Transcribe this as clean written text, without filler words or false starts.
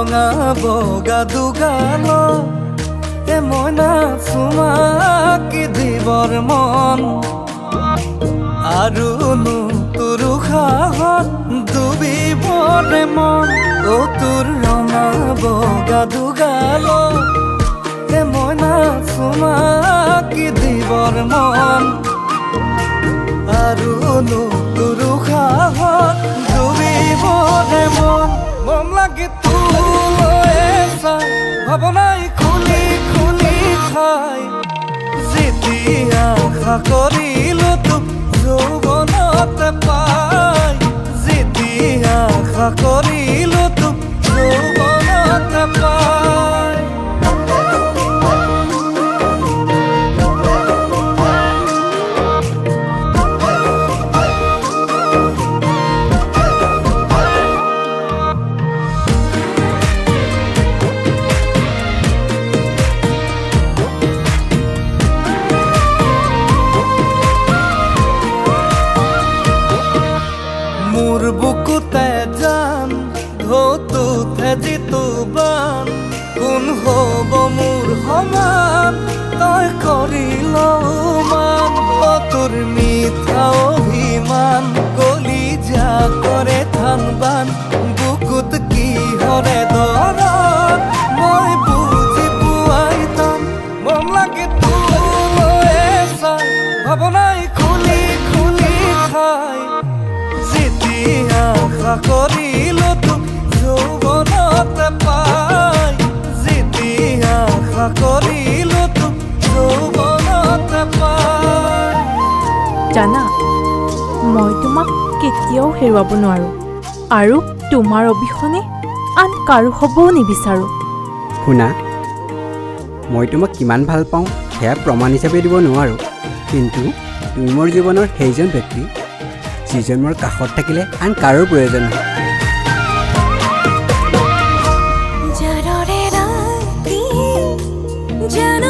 ৰঙা বগা দুগাল মই নাচুমা কি দিবৰ মন আৰুনো তোৰ উশাহত ডুবিবৰে মন তোৰ ৰঙা বগা দুগাল মই নাচুমা কি দিবৰ মন আৰুনো তোৰ উশাহত ডুবিবৰে মন মন লাগে তোলৈ চাই ভাৱনাই খুলি খুলি খাই যেতিয়া আশা কৰিলো তোক যৌৱনতে পাই যেতিয়া আশা কৰিলো তোক যৌৱনতে পাই মোৰ বুকুতে জান ঢৌটোতে যিটো বান কোন হ'ব মোৰ সমান তই কৰিল মান তোৰ মিঠা অভিমান কলিজা কৰে ধান বান বুকুত কিহৰে দৰদ মই বুজি পোৱাই টান মন লাগে তোলৈ চাই ভাৱনাই খুলি খুলি খাই যেতিয়া আশা কৰিলো তোক যৌৱনতে পাই যেতিয়া আশা কৰিলো তোক যৌৱনতে পাই জানা মই তোমাক কেতিয়াও হেৰুৱাব নোৱাৰোঁ আৰু তোমাৰ অবিহনে আন কাৰো হ'বও নিবিচাৰোঁ শুনা মই তোমাক কিমান ভাল পাওঁ সেয়া প্ৰমাণ হিচাপে দিব নোৱাৰোঁ কিন্তু তুমি মোৰ জীৱনৰ সেইজন ব্যক্তি যিজন মোৰ কাষত থাকিলে আন কাৰো প্ৰয়োজন নহয় জানৰে ৰাতি জান